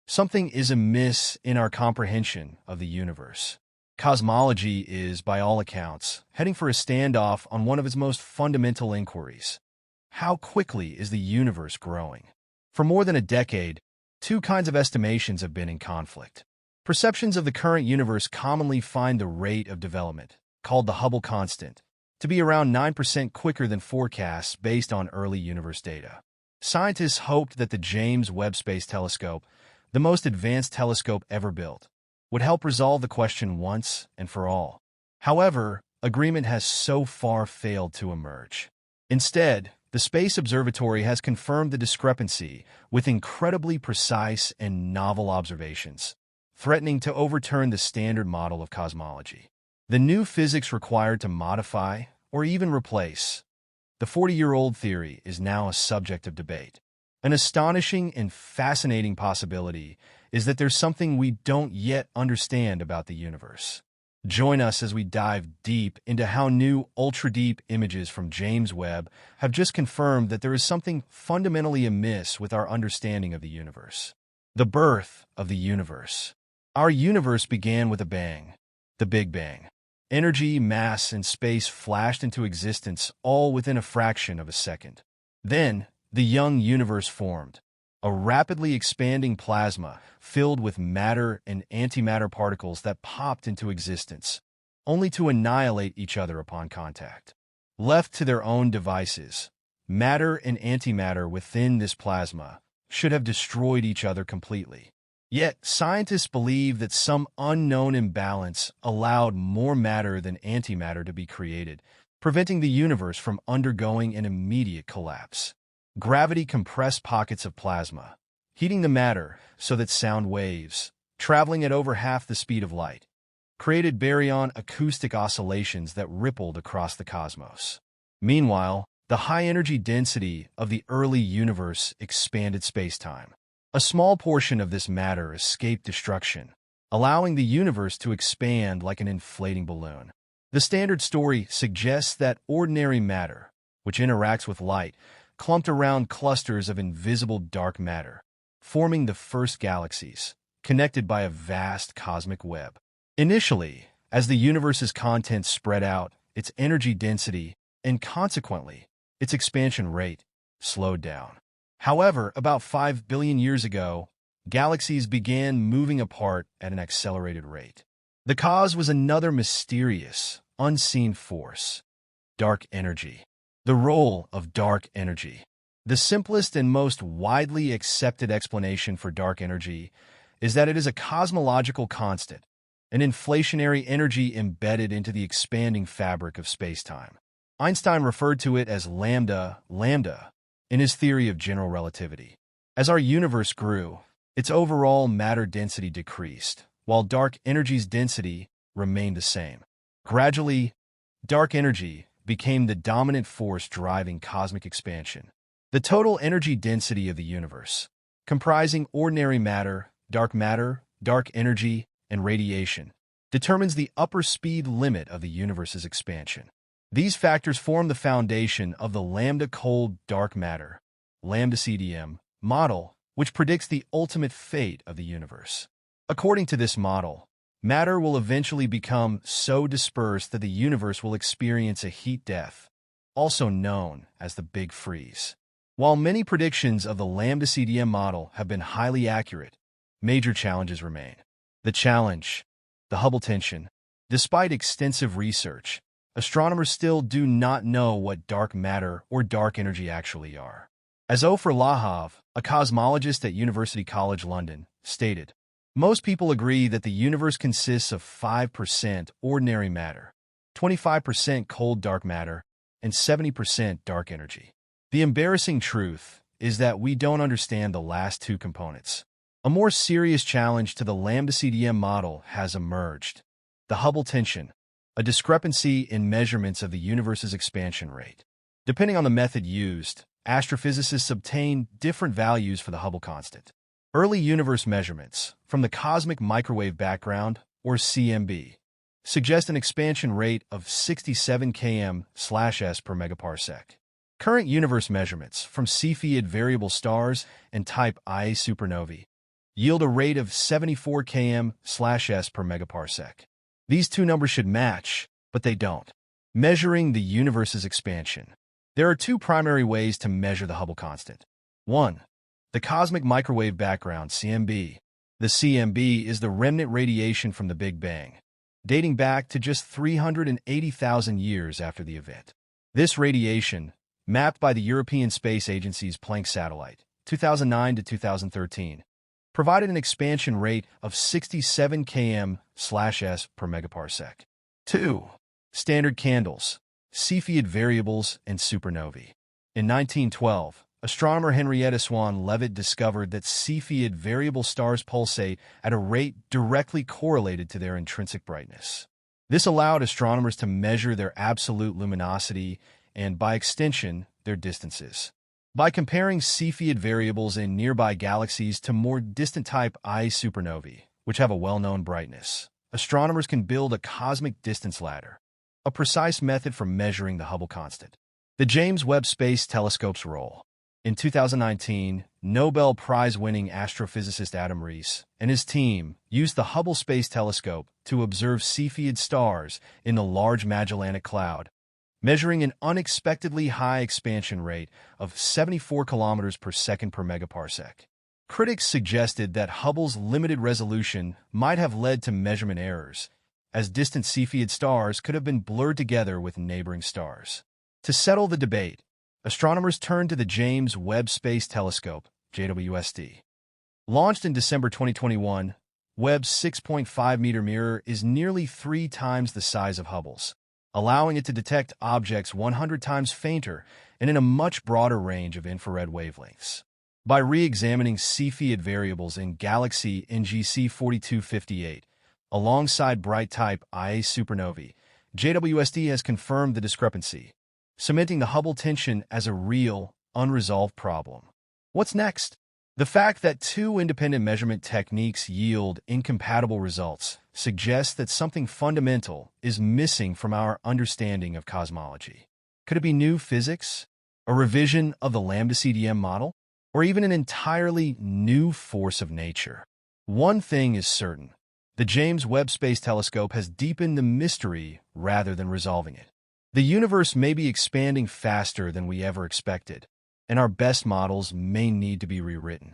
Something is amiss in our comprehension of the universe. Cosmology is, by all accounts, heading for a standoff on one of its most fundamental inquiries. How quickly is the universe growing? For more than a decade, two kinds of estimations have been in conflict. Perceptions of the current universe commonly find the rate of development, called the Hubble constant, to be around 9% quicker than forecasts based on early universe data. Scientists hoped that the James Webb Space Telescope, the most advanced telescope ever built, would help resolve the question once and for all. However, agreement has so far failed to emerge. Instead, the Space Observatory has confirmed the discrepancy with incredibly precise and novel observations, threatening to overturn the standard model of cosmology. The new physics required to modify, or even replace, the 40-year-old theory is now a subject of debate. An astonishing and fascinating possibility is that there's something we don't yet understand about the universe. Join us as we dive deep into how new ultra-deep images from James Webb have just confirmed that there is something fundamentally amiss with our understanding of the universe. The birth of the universe. Our universe began with a bang, the Big Bang. Energy, mass, and space flashed into existence all within a fraction of a second. Then, the young universe formed, a rapidly expanding plasma filled with matter and antimatter particles that popped into existence, only to annihilate each other upon contact. Left to their own devices, matter and antimatter within this plasma should have destroyed each other completely. Yet, scientists believe that some unknown imbalance allowed more matter than antimatter to be created, preventing the universe from undergoing an immediate collapse. Gravity compressed pockets of plasma, heating the matter so that sound waves, traveling at over half the speed of light, created baryon acoustic oscillations that rippled across the cosmos. Meanwhile, the high-energy density of the early universe expanded spacetime. A small portion of this matter escaped destruction, allowing the universe to expand like an inflating balloon. The standard story suggests that ordinary matter, which interacts with light, clumped around clusters of invisible dark matter, forming the first galaxies, connected by a vast cosmic web. Initially, as the universe's contents spread out, its energy density, and consequently, its expansion rate, slowed down. However, about 5 billion years ago, galaxies began moving apart at an accelerated rate. The cause was another mysterious, unseen force: dark energy. The role of dark energy. The simplest and most widely accepted explanation for dark energy is that it is a cosmological constant, an inflationary energy embedded into the expanding fabric of spacetime. Einstein referred to it as lambda, in his theory of general relativity. As our universe grew, its overall matter density decreased, while dark energy's density remained the same. Gradually, dark energy became the dominant force driving cosmic expansion. The total energy density of the universe, comprising ordinary matter, dark energy, and radiation, determines the upper speed limit of the universe's expansion. These factors form the foundation of the lambda-cold dark matter, lambda CDM, model, which predicts the ultimate fate of the universe. According to this model, matter will eventually become so dispersed that the universe will experience a heat death, also known as the Big Freeze. While many predictions of the lambda CDM model have been highly accurate, major challenges remain. The challenge: the Hubble tension. Despite extensive research, astronomers still do not know what dark matter or dark energy actually are. As Ofer Lahav, a cosmologist at University College London, stated, most people agree that the universe consists of 5% ordinary matter, 25% cold dark matter, and 70% dark energy. The embarrassing truth is that we don't understand the last two components. A more serious challenge to the lambda CDM model has emerged: the Hubble tension, a discrepancy in measurements of the universe's expansion rate. Depending on the method used, astrophysicists obtain different values for the Hubble constant. Early universe measurements from the cosmic microwave background, or CMB, suggest an expansion rate of 67 km/s per megaparsec. Current universe measurements from Cepheid variable stars and type Ia supernovae yield a rate of 74 km/s per megaparsec. These two numbers should match, but they don't. Measuring the universe's expansion. There are two primary ways to measure the Hubble constant. 1. The cosmic microwave background, CMB. The CMB is the remnant radiation from the Big Bang, dating back to just 380,000 years after the event. This radiation, mapped by the European Space Agency's Planck satellite, 2009 to 2013, provided an expansion rate of 67 km/s per megaparsec. 2. Standard candles, Cepheid variables, and supernovae. In 1912, astronomer Henrietta Swan Leavitt discovered that Cepheid variable stars pulsate at a rate directly correlated to their intrinsic brightness. This allowed astronomers to measure their absolute luminosity and, by extension, their distances. By comparing Cepheid variables in nearby galaxies to more distant type I supernovae, which have a well-known brightness, astronomers can build a cosmic distance ladder, a precise method for measuring the Hubble constant. The James Webb Space Telescope's role. In 2019, Nobel Prize-winning astrophysicist Adam Rees and his team used the Hubble Space Telescope to observe Cepheid stars in the Large Magellanic Cloud, measuring an unexpectedly high expansion rate of 74 kilometers per second per megaparsec. Critics suggested that Hubble's limited resolution might have led to measurement errors, as distant Cepheid stars could have been blurred together with neighboring stars. To settle the debate, astronomers turned to the James Webb Space Telescope, JWST. Launched in December 2021, Webb's 6.5-meter mirror is nearly 3 times the size of Hubble's, allowing it to detect objects 100 times fainter and in a much broader range of infrared wavelengths. By re-examining Cepheid variables in galaxy NGC 4258, alongside bright type Ia supernovae, JWST has confirmed the discrepancy, cementing the Hubble tension as a real, unresolved problem. What's next? The fact that two independent measurement techniques yield incompatible results suggests that something fundamental is missing from our understanding of cosmology. Could it be new physics, a revision of the lambda CDM model, or even an entirely new force of nature? One thing is certain. The James Webb Space Telescope has deepened the mystery rather than resolving it. The universe may be expanding faster than we ever expected, and our best models may need to be rewritten.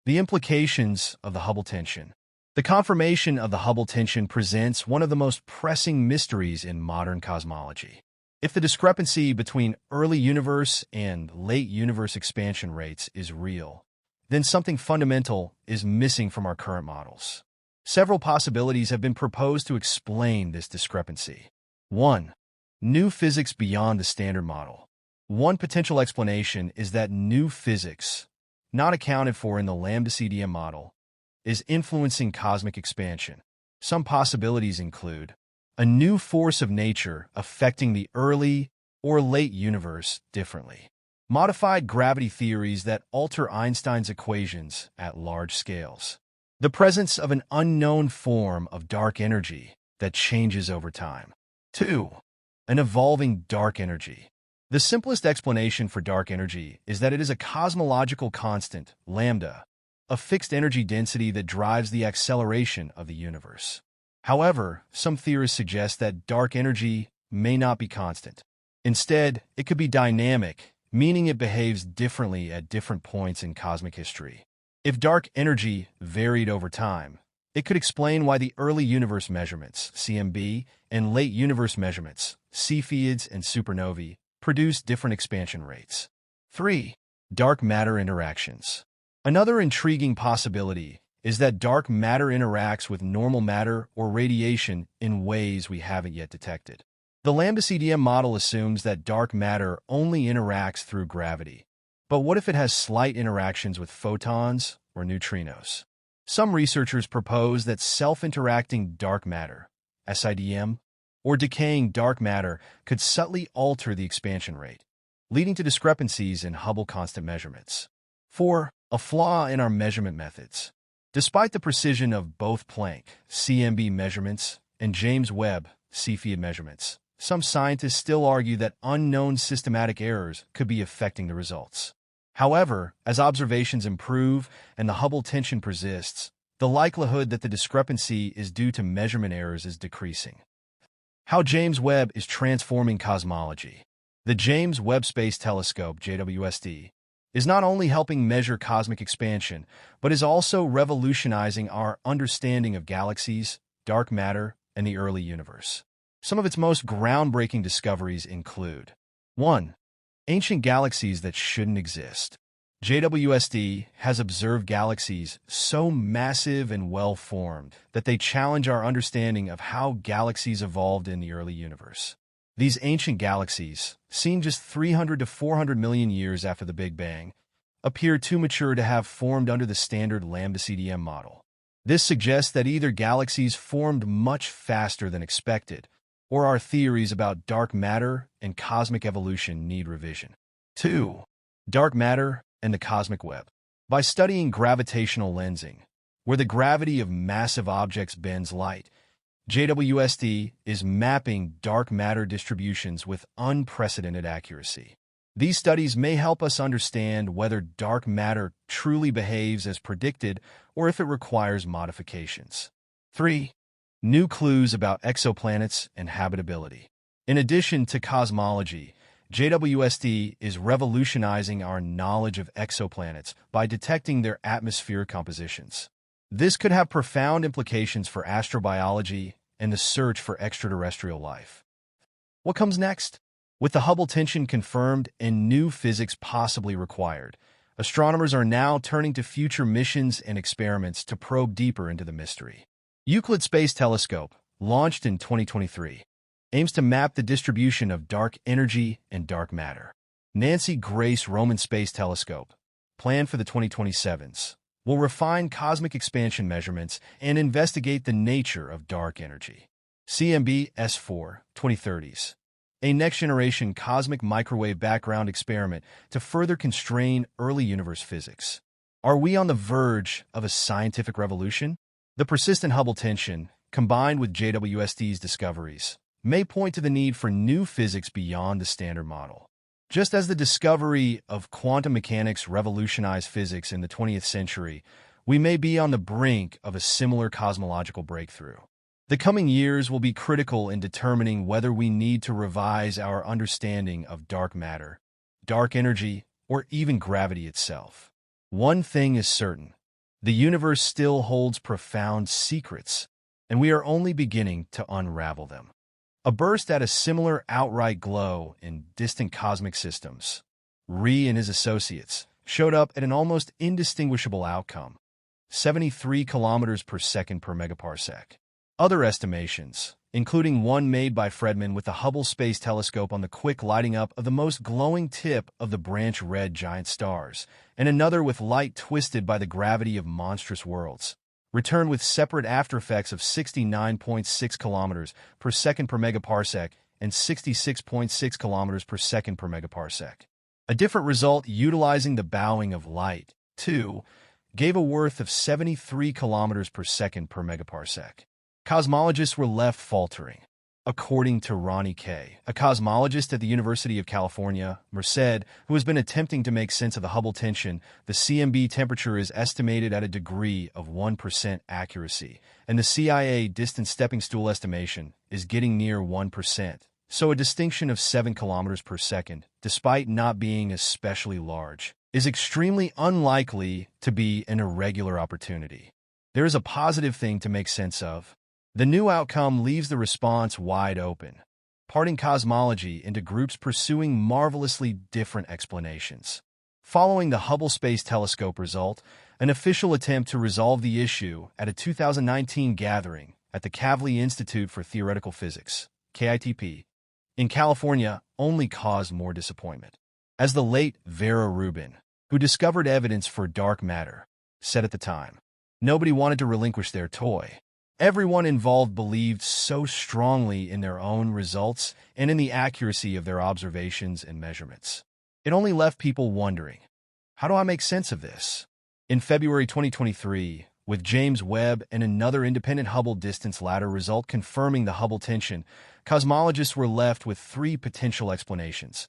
The implications of the Hubble tension. The confirmation of the Hubble tension presents one of the most pressing mysteries in modern cosmology. If the discrepancy between early universe and late universe expansion rates is real, then something fundamental is missing from our current models. Several possibilities have been proposed to explain this discrepancy. 1. New physics beyond the standard model. One potential explanation is that new physics, not accounted for in the lambda CDM model, is influencing cosmic expansion. Some possibilities include a new force of nature affecting the early or late universe differently, modified gravity theories that alter Einstein's equations at large scales, the presence of an unknown form of dark energy that changes over time. 2. An evolving dark energy. The simplest explanation for dark energy is that it is a cosmological constant, lambda, a fixed energy density that drives the acceleration of the universe. However, some theorists suggest that dark energy may not be constant. Instead, it could be dynamic, meaning it behaves differently at different points in cosmic history. If dark energy varied over time, it could explain why the early universe measurements, CMB, and late universe measurements, Cepheids and supernovae, produce different expansion rates. 3. Dark matter interactions. Another intriguing possibility is that dark matter interacts with normal matter or radiation in ways we haven't yet detected. The lambda CDM model assumes that dark matter only interacts through gravity. But what if it has slight interactions with photons or neutrinos? Some researchers propose that self-interacting dark matter, SIDM, or decaying dark matter could subtly alter the expansion rate, leading to discrepancies in Hubble constant measurements. 4. A flaw in our measurement methods. Despite the precision of both Planck, CMB measurements, and James Webb, Cepheid measurements, some scientists still argue that unknown systematic errors could be affecting the results. However, as observations improve and the Hubble tension persists, the likelihood that the discrepancy is due to measurement errors is decreasing. How James Webb is transforming cosmology. The James Webb Space Telescope, JWST, is not only helping measure cosmic expansion, but is also revolutionizing our understanding of galaxies, dark matter, and the early universe. Some of its most groundbreaking discoveries include 1. Ancient galaxies that shouldn't exist. JWST has observed galaxies so massive and well-formed that they challenge our understanding of how galaxies evolved in the early universe. These ancient galaxies, seen just 300 to 400 million years after the Big Bang, appear too mature to have formed under the standard lambda-CDM model. This suggests that either galaxies formed much faster than expected, or our theories about dark matter and cosmic evolution need revision. 2. Dark matter and the cosmic web. By studying gravitational lensing, where the gravity of massive objects bends light, JWST is mapping dark matter distributions with unprecedented accuracy. These studies may help us understand whether dark matter truly behaves as predicted or if it requires modifications. 3. New clues about exoplanets and habitability. In addition to cosmology, JWST is revolutionizing our knowledge of exoplanets by detecting their atmospheric compositions. This could have profound implications for astrobiology and the search for extraterrestrial life. What comes next? With the Hubble tension confirmed and new physics possibly required, astronomers are now turning to future missions and experiments to probe deeper into the mystery. Euclid Space Telescope, launched in 2023, aims to map the distribution of dark energy and dark matter. Nancy Grace Roman Space Telescope, planned for the 2027s, will refine cosmic expansion measurements and investigate the nature of dark energy. CMB S4 2030s, a next-generation cosmic microwave background experiment to further constrain early universe physics. Are we on the verge of a scientific revolution? The persistent Hubble tension, combined with JWST's discoveries, may point to the need for new physics beyond the standard model. Just as the discovery of quantum mechanics revolutionized physics in the 20th century, we may be on the brink of a similar cosmological breakthrough. The coming years will be critical in determining whether we need to revise our understanding of dark matter, dark energy, or even gravity itself. One thing is certain: the universe still holds profound secrets, and we are only beginning to unravel them. A burst at a similar outright glow in distant cosmic systems. Ree and his associates showed up at an almost indistinguishable outcome, 73 kilometers per second per megaparsec. Other estimations, including one made by Fredman with the Hubble Space Telescope on the quick lighting up of the most glowing tip of the branch red giant stars, and another with light twisted by the gravity of monstrous worlds, returned with separate aftereffects of 69.6 kilometers per second per megaparsec and 66.6 kilometers per second per megaparsec. A different result utilizing the bowing of light, too, gave a worth of 73 kilometers per second per megaparsec. Cosmologists were left faltering. According to Ronnie Kay, a cosmologist at the University of California, Merced, who has been attempting to make sense of the Hubble tension, the CMB temperature is estimated at a degree of 1% accuracy, and the CIA distance stepping stool estimation is getting near 1%. So a distinction of 7 kilometers per second, despite not being especially large, is extremely unlikely to be an irregular opportunity. There is a positive thing to make sense of. The new outcome leaves the response wide open, parting cosmology into groups pursuing marvelously different explanations. Following the Hubble Space Telescope result, an official attempt to resolve the issue at a 2019 gathering at the Kavli Institute for Theoretical Physics, KITP, in California only caused more disappointment. As the late Vera Rubin, who discovered evidence for dark matter, said at the time, nobody wanted to relinquish their toy. Everyone involved believed so strongly in their own results and in the accuracy of their observations and measurements. It only left people wondering, how do I make sense of this? In February 2023, with James Webb and another independent Hubble distance ladder result confirming the Hubble tension, cosmologists were left with three potential explanations: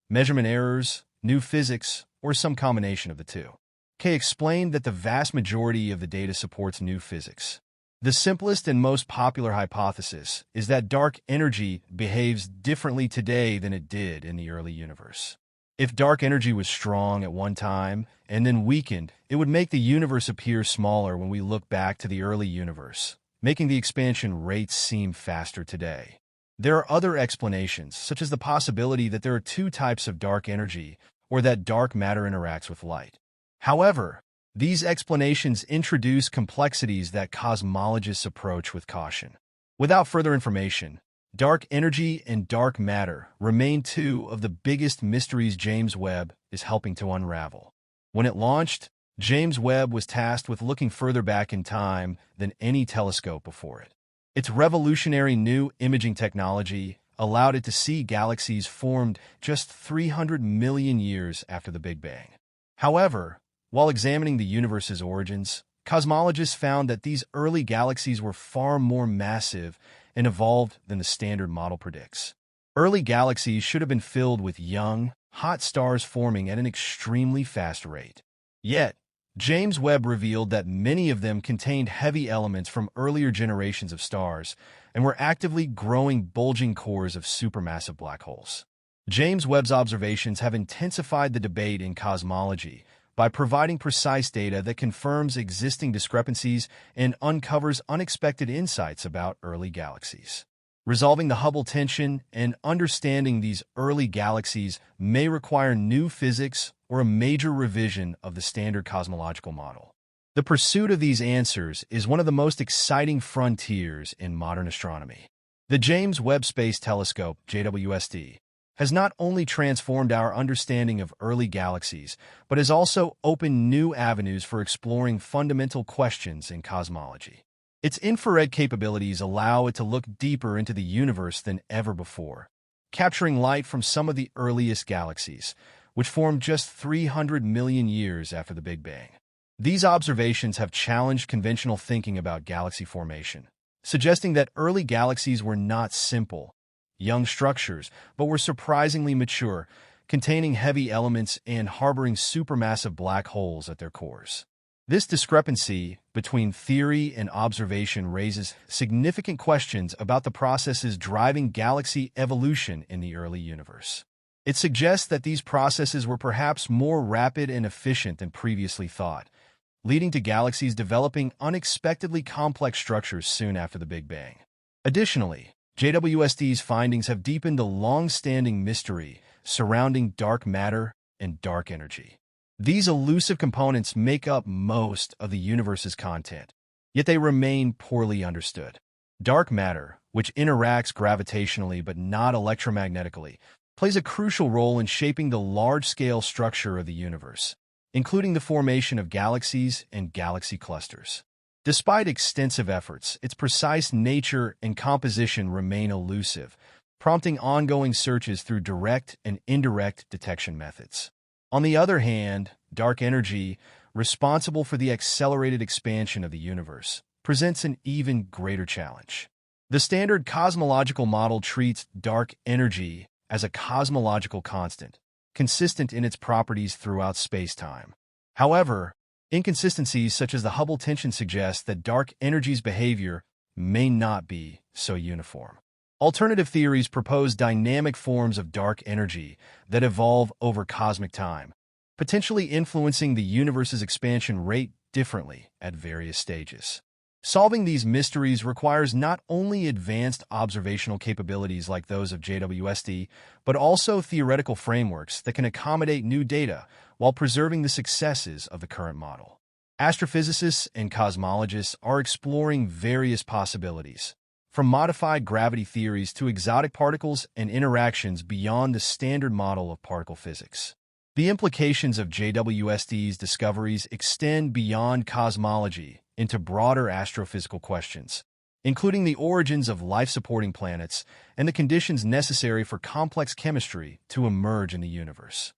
measurement errors, new physics, or some combination of the two. Kay explained that the vast majority of the data supports new physics. The simplest and most popular hypothesis is that dark energy behaves differently today than it did in the early universe. If dark energy was strong at one time and then weakened, it would make the universe appear smaller when we look back to the early universe, making the expansion rates seem faster today. There are other explanations, such as the possibility that there are two types of dark energy or that dark matter interacts with light. However, these explanations introduce complexities that cosmologists approach with caution. Without further information, dark energy and dark matter remain two of the biggest mysteries James Webb is helping to unravel. When it launched, James Webb was tasked with looking further back in time than any telescope before it. Its revolutionary new imaging technology allowed it to see galaxies formed just 300 million years after the Big Bang. However, while examining the universe's origins, cosmologists found that these early galaxies were far more massive and evolved than the standard model predicts. Early galaxies should have been filled with young, hot stars forming at an extremely fast rate. Yet, James Webb revealed that many of them contained heavy elements from earlier generations of stars and were actively growing bulging cores of supermassive black holes. James Webb's observations have intensified the debate in cosmology by providing precise data that confirms existing discrepancies and uncovers unexpected insights about early galaxies. Resolving the Hubble tension and understanding these early galaxies may require new physics or a major revision of the standard cosmological model. The pursuit of these answers is one of the most exciting frontiers in modern astronomy. The James Webb Space Telescope, JWST, has not only transformed our understanding of early galaxies, but has also opened new avenues for exploring fundamental questions in cosmology. Its infrared capabilities allow it to look deeper into the universe than ever before, capturing light from some of the earliest galaxies, which formed just 300 million years after the Big Bang. These observations have challenged conventional thinking about galaxy formation, suggesting that early galaxies were not simple, young structures, but were surprisingly mature, containing heavy elements and harboring supermassive black holes at their cores. This discrepancy between theory and observation raises significant questions about the processes driving galaxy evolution in the early universe. It suggests that these processes were perhaps more rapid and efficient than previously thought, leading to galaxies developing unexpectedly complex structures soon after the Big Bang. Additionally, JWST's findings have deepened the long-standing mystery surrounding dark matter and dark energy. These elusive components make up most of the universe's content, yet they remain poorly understood. Dark matter, which interacts gravitationally but not electromagnetically, plays a crucial role in shaping the large-scale structure of the universe, including the formation of galaxies and galaxy clusters. Despite extensive efforts, its precise nature and composition remain elusive, prompting ongoing searches through direct and indirect detection methods. On the other hand, dark energy, responsible for the accelerated expansion of the universe, presents an even greater challenge. The standard cosmological model treats dark energy as a cosmological constant, consistent in its properties throughout space-time. However, inconsistencies such as the Hubble tension suggest that dark energy's behavior may not be so uniform. Alternative theories propose dynamic forms of dark energy that evolve over cosmic time, potentially influencing the universe's expansion rate differently at various stages. Solving these mysteries requires not only advanced observational capabilities like those of JWST, but also theoretical frameworks that can accommodate new data while preserving the successes of the current model. Astrophysicists and cosmologists are exploring various possibilities, from modified gravity theories to exotic particles and interactions beyond the standard model of particle physics. The implications of JWST's discoveries extend beyond cosmology into broader astrophysical questions, including the origins of life-supporting planets and the conditions necessary for complex chemistry to emerge in the universe.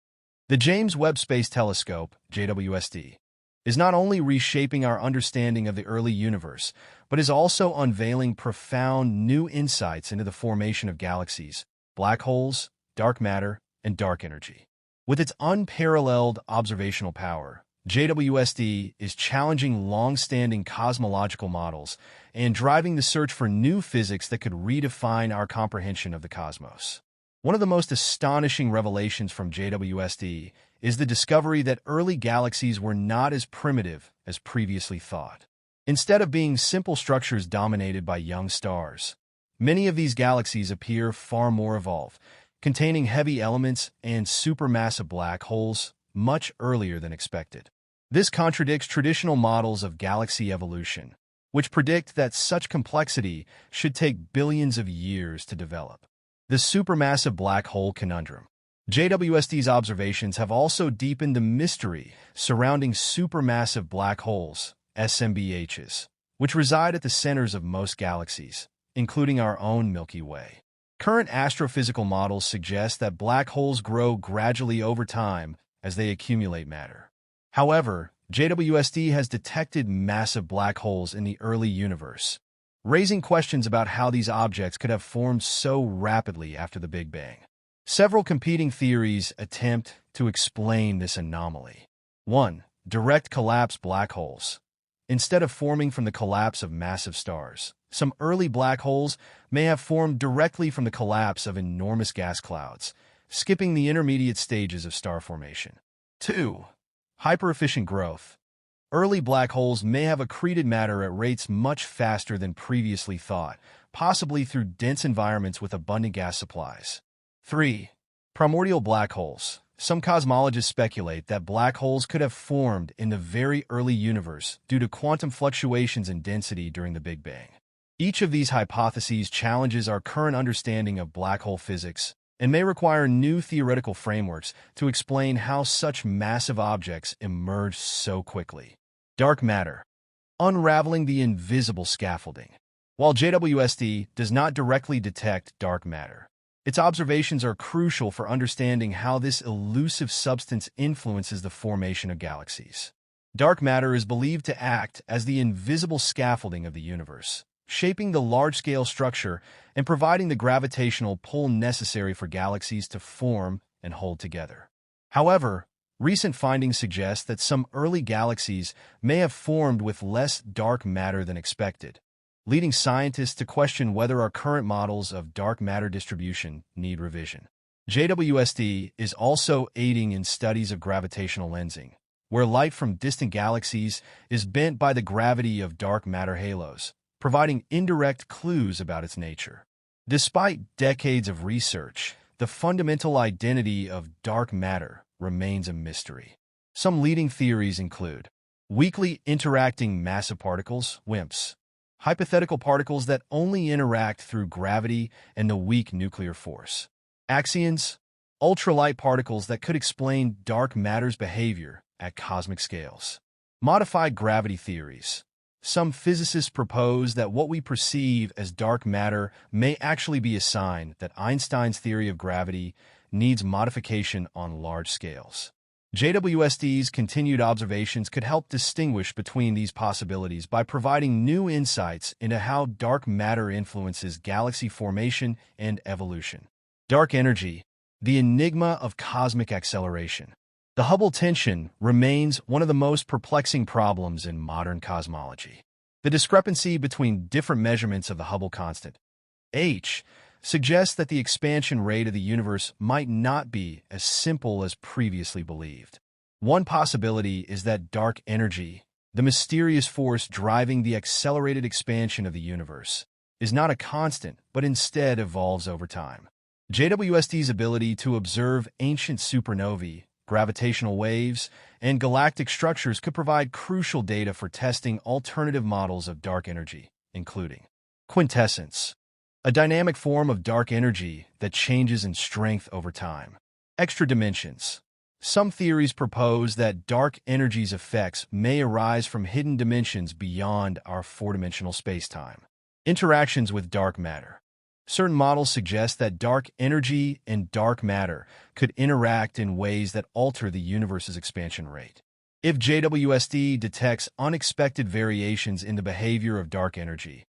The James Webb Space Telescope, JWST, is not only reshaping our understanding of the early universe, but is also unveiling profound new insights into the formation of galaxies, black holes, dark matter, and dark energy. With its unparalleled observational power, JWST is challenging long-standing cosmological models and driving the search for new physics that could redefine our comprehension of the cosmos. One of the most astonishing revelations from JWST is the discovery that early galaxies were not as primitive as previously thought. Instead of being simple structures dominated by young stars, many of these galaxies appear far more evolved, containing heavy elements and supermassive black holes much earlier than expected. This contradicts traditional models of galaxy evolution, which predict that such complexity should take billions of years to develop. The supermassive black hole conundrum. JWST's observations have also deepened the mystery surrounding supermassive black holes, SMBHs, which reside at the centers of most galaxies, including our own Milky Way. Current astrophysical models suggest that black holes grow gradually over time as they accumulate matter. However, JWST has detected massive black holes in the early universe, raising questions about how these objects could have formed so rapidly after the Big Bang. Several competing theories attempt to explain this anomaly. 1. Direct collapse black holes. Instead of forming from the collapse of massive stars, some early black holes may have formed directly from the collapse of enormous gas clouds, skipping the intermediate stages of star formation. 2. Hyper-efficient growth. Early black holes may have accreted matter at rates much faster than previously thought, possibly through dense environments with abundant gas supplies. 3. Primordial black holes. Some cosmologists speculate that black holes could have formed in the very early universe due to quantum fluctuations in density during the Big Bang. Each of these hypotheses challenges our current understanding of black hole physics and may require new theoretical frameworks to explain how such massive objects emerged so quickly. Dark matter. Unraveling the invisible scaffolding. While JWST does not directly detect dark matter, its observations are crucial for understanding how this elusive substance influences the formation of galaxies. Dark matter is believed to act as the invisible scaffolding of the universe, shaping the large-scale structure and providing the gravitational pull necessary for galaxies to form and hold together. However, recent findings suggest that some early galaxies may have formed with less dark matter than expected, leading scientists to question whether our current models of dark matter distribution need revision. JWST is also aiding in studies of gravitational lensing, where light from distant galaxies is bent by the gravity of dark matter halos, providing indirect clues about its nature. Despite decades of research, the fundamental identity of dark matter remains a mystery. Some leading theories include weakly interacting massive particles, WIMPs, hypothetical particles that only interact through gravity and the weak nuclear force, axions, ultralight particles that could explain dark matter's behavior at cosmic scales, modified gravity theories. Some physicists propose that what we perceive as dark matter may actually be a sign that Einstein's theory of gravity needs modification on large scales. JWST's continued observations could help distinguish between these possibilities by providing new insights into how dark matter influences galaxy formation and evolution. Dark energy, the enigma of cosmic acceleration. The Hubble tension remains one of the most perplexing problems in modern cosmology. The discrepancy between different measurements of the Hubble constant, h, suggests that the expansion rate of the universe might not be as simple as previously believed. One possibility is that dark energy, the mysterious force driving the accelerated expansion of the universe, is not a constant but instead evolves over time. JWST's ability to observe ancient supernovae, gravitational waves, and galactic structures could provide crucial data for testing alternative models of dark energy, including quintessence, a dynamic form of dark energy that changes in strength over time. Extra dimensions. Some theories propose that dark energy's effects may arise from hidden dimensions beyond our four-dimensional spacetime. Interactions with dark matter. Certain models suggest that dark energy and dark matter could interact in ways that alter the universe's expansion rate. If JWST detects unexpected variations in the behavior of dark energy,